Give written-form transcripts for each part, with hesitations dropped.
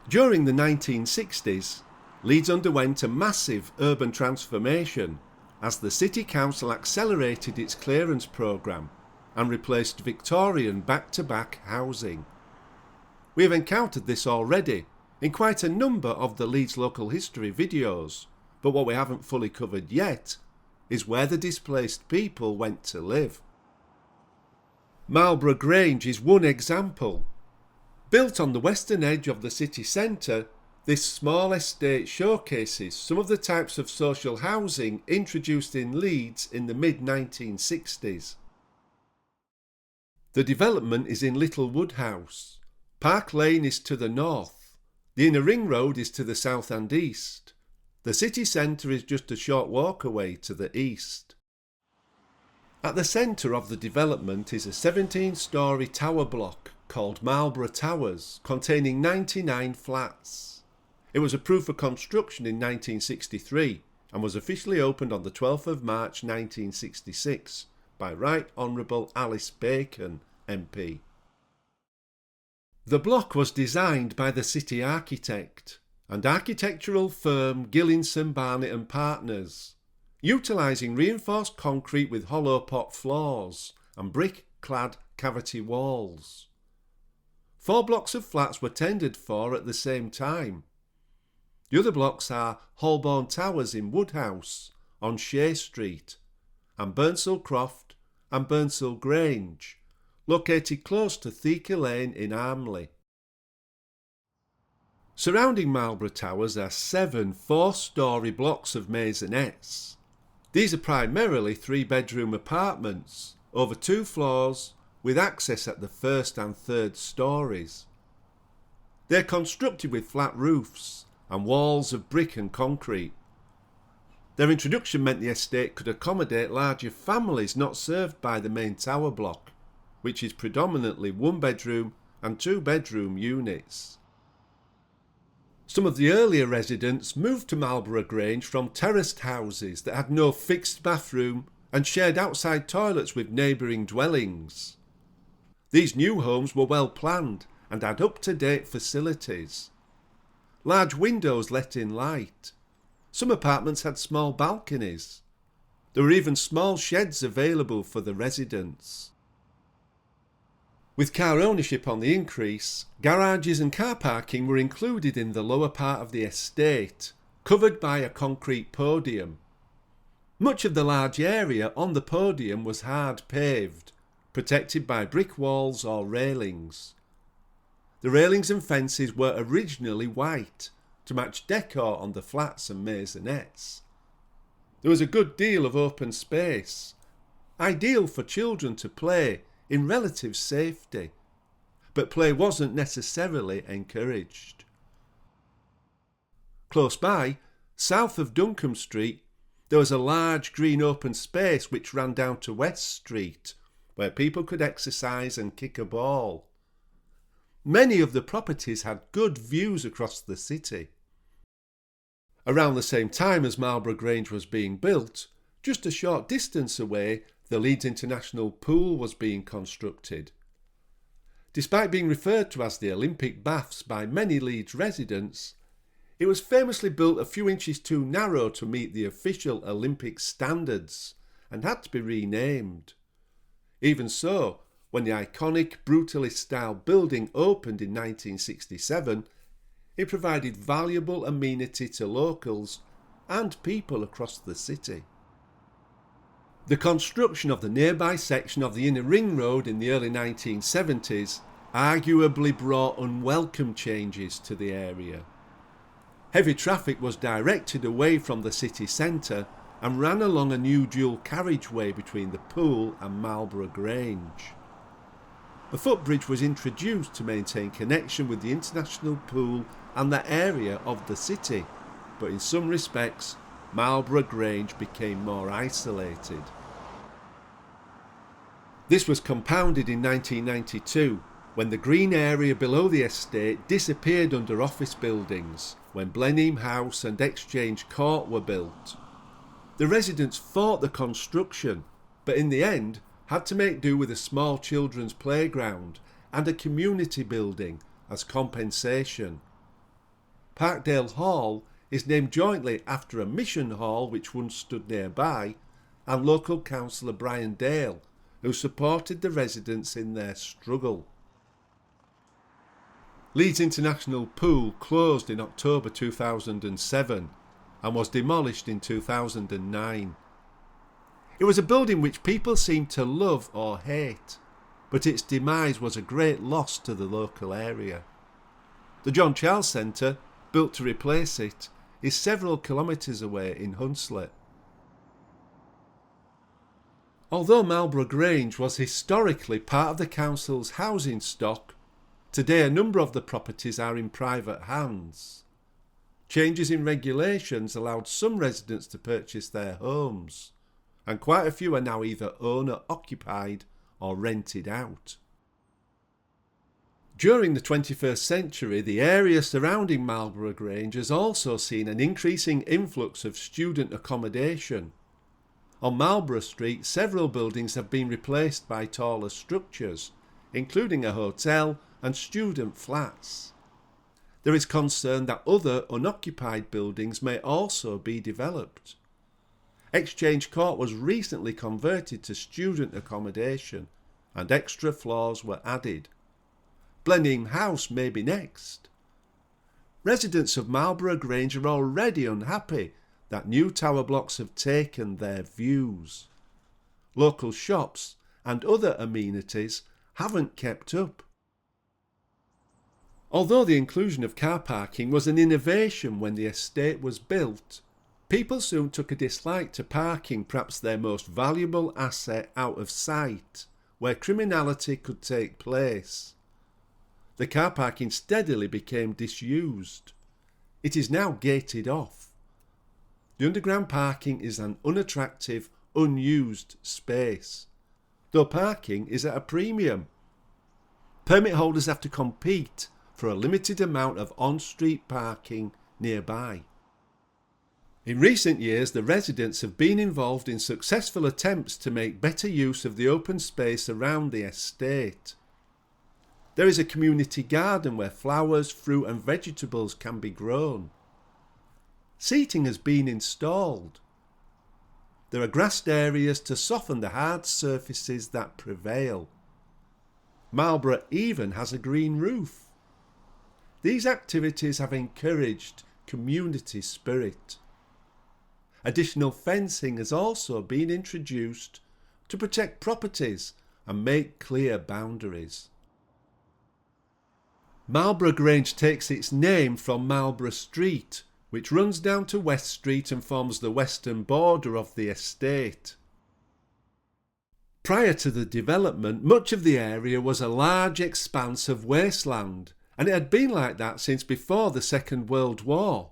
During the 1960s, Leeds underwent a massive urban transformation as the City Council accelerated its clearance programme and replaced Victorian back-to-back housing. We have encountered this already in quite a number of the Leeds local history videos, but what we haven't fully covered yet is where the displaced people went to live. Marlborough Grange is one example. Built on the western edge of the city centre, this small estate showcases some of the types of social housing introduced in Leeds in the mid-1960s. The development is in Little Woodhouse. Park Lane is to the north. The Inner Ring Road is to the south and east. The city centre is just a short walk away to the east. At the centre of the development is a 17-storey tower block called Marlborough Towers, containing 99 flats. It was approved for construction in 1963 and was officially opened on the 12th of March 1966 by Right Honourable Alice Bacon, MP. The block was designed by the city architect and architectural firm Gillinson Barnett and Partners, utilising reinforced concrete with hollow pot floors and brick-clad cavity walls. 4 blocks of flats were tendered for at the same time. The other blocks are Holborn Towers in Woodhouse on Shea Street and Burnsall Croft and Burnsall Grange, located close to Theke Lane in Armley. Surrounding Marlborough Towers are 7 4-storey blocks of maisonettes. These are primarily 3-bedroom apartments over 2 floors with access at the 1st and 3rd storeys. They are constructed with flat roofs and walls of brick and concrete. Their introduction meant the estate could accommodate larger families not served by the main tower block, which is predominantly 1-bedroom and 2-bedroom units. Some of the earlier residents moved to Marlborough Grange from terraced houses that had no fixed bathroom and shared outside toilets with neighbouring dwellings. These new homes were well planned and had up-to-date facilities. Large windows let in light. Some apartments had small balconies. There were even small sheds available for the residents. With car ownership on the increase, garages and car parking were included in the lower part of the estate, covered by a concrete podium. Much of the large area on the podium was hard paved, protected by brick walls or railings. The railings and fences were originally white, to match decor on the flats and maisonettes. There was a good deal of open space, ideal for children to play in relative safety, but play wasn't necessarily encouraged. Close by, south of Duncombe Street, there was a large green open space which ran down to West Street, where people could exercise and kick a ball. Many of the properties had good views across the city. Around the same time as Marlborough Grange was being built, just a short distance away, the Leeds International Pool was being constructed. Despite being referred to as the Olympic Baths by many Leeds residents, it was famously built a few inches too narrow to meet the official Olympic standards and had to be renamed. Even so, when the iconic brutalist-style building opened in 1967, it provided valuable amenity to locals and people across the city. The construction of the nearby section of the Inner Ring Road in the early 1970s arguably brought unwelcome changes to the area. Heavy traffic was directed away from the city centre and ran along a new dual carriageway between the pool and Marlborough Grange. A footbridge was introduced to maintain connection with the international pool and the area of the city, but in some respects, Marlborough Grange became more isolated. This was compounded in 1992 when the green area below the estate disappeared under office buildings when Blenheim House and Exchange Court were built. The residents fought the construction, but in the end had to make do with a small children's playground and a community building as compensation. Parkdale Hall is named jointly after a mission hall which once stood nearby, and local councillor Brian Dale, who supported the residents in their struggle. Leeds International Pool closed in October 2007 and was demolished in 2009. It was a building which people seemed to love or hate, but its demise was a great loss to the local area. The John Charles Centre, built to replace it, is several kilometres away in Hunslet. Although Marlborough Grange was historically part of the council's housing stock, today a number of the properties are in private hands. Changes in regulations allowed some residents to purchase their homes, and quite a few are now either owner-occupied or rented out. During the 21st century, the area surrounding Marlborough Grange has also seen an increasing influx of student accommodation. On Marlborough Street, several buildings have been replaced by taller structures, including a hotel and student flats. There is concern that other unoccupied buildings may also be developed. Exchange Court was recently converted to student accommodation and extra floors were added. Blenheim House may be next. Residents of Marlborough Grange are already unhappy that new tower blocks have taken their views. Local shops and other amenities haven't kept up. Although the inclusion of car parking was an innovation when the estate was built, people soon took a dislike to parking perhaps their most valuable asset out of sight, where criminality could take place. The car parking steadily became disused. It is now gated off. The underground parking is an unattractive, unused space, though parking is at a premium. Permit holders have to compete for a limited amount of on-street parking nearby. In recent years, the residents have been involved in successful attempts to make better use of the open space around the estate. There is a community garden where flowers, fruit and vegetables can be grown. Seating has been installed. There are grassed areas to soften the hard surfaces that prevail. Marlborough even has a green roof. These activities have encouraged community spirit. Additional fencing has also been introduced to protect properties and make clear boundaries. Marlborough Grange takes its name from Marlborough Street, which runs down to West Street and forms the western border of the estate. Prior to the development, much of the area was a large expanse of wasteland, and it had been like that since before the Second World War.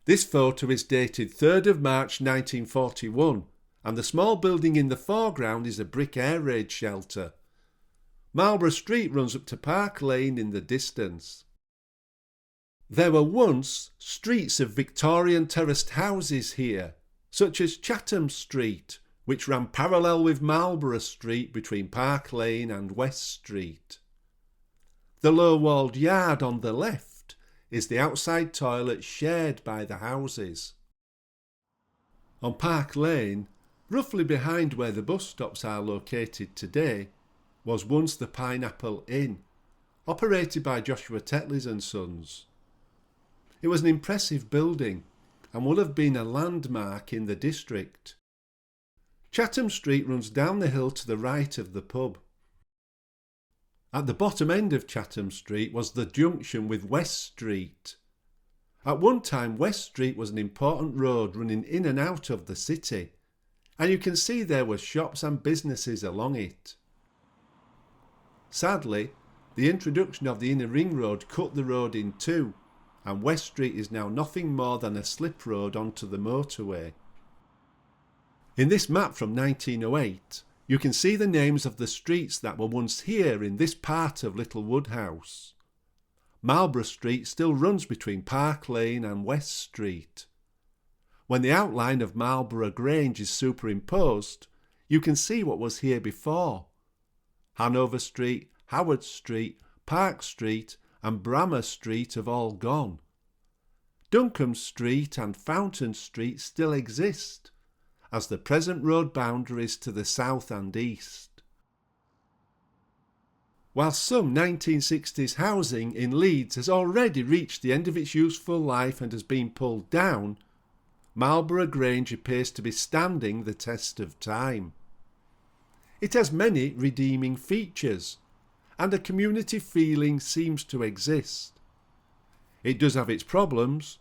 This photo is dated 3rd of March 1941, and the small building in the foreground is a brick air raid shelter. Marlborough Street runs up to Park Lane in the distance. There were once streets of Victorian terraced houses here, such as Chatham Street, which ran parallel with Marlborough Street between Park Lane and West Street. The low-walled yard on the left is the outside toilet shared by the houses. On Park Lane, roughly behind where the bus stops are located today, was once the Pineapple Inn, operated by Joshua Tetley's and Sons. It was an impressive building and would have been a landmark in the district. Chatham Street runs down the hill to the right of the pub. At the bottom end of Chatham Street was the junction with West Street. At one time, West Street was an important road running in and out of the city, and you can see there were shops and businesses along it. Sadly, the introduction of the Inner Ring Road cut the road in two, and West Street is now nothing more than a slip road onto the motorway. In this map from 1908, you can see the names of the streets that were once here in this part of Little Woodhouse. Marlborough Street still runs between Park Lane and West Street. When the outline of Marlborough Grange is superimposed, you can see what was here before. Hanover Street, Howard Street, Park Street and Brammer Street have all gone, Duncombe Street and Fountain Street still exist as the present road boundaries to the south and east. While some 1960s housing in Leeds has already reached the end of its useful life and has been pulled down, Marlborough Grange appears to be standing the test of time. It has many redeeming features, and a community feeling seems to exist. It does have its problems.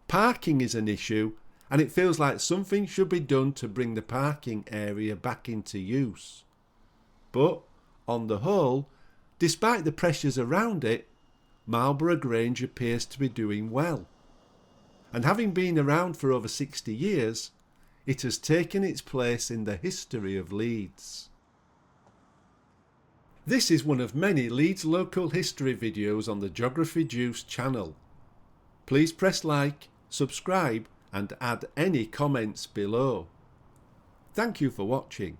Parking is an issue, and it feels like something should be done to bring the parking area back into use. But, on the whole, despite the pressures around it, Marlborough Grange appears to be doing well. And having been around for over 60 years, it has taken its place in the history of Leeds. This is one of many Leeds local history videos on the Geography Juice channel. Please press like, subscribe and add any comments below. Thank you for watching.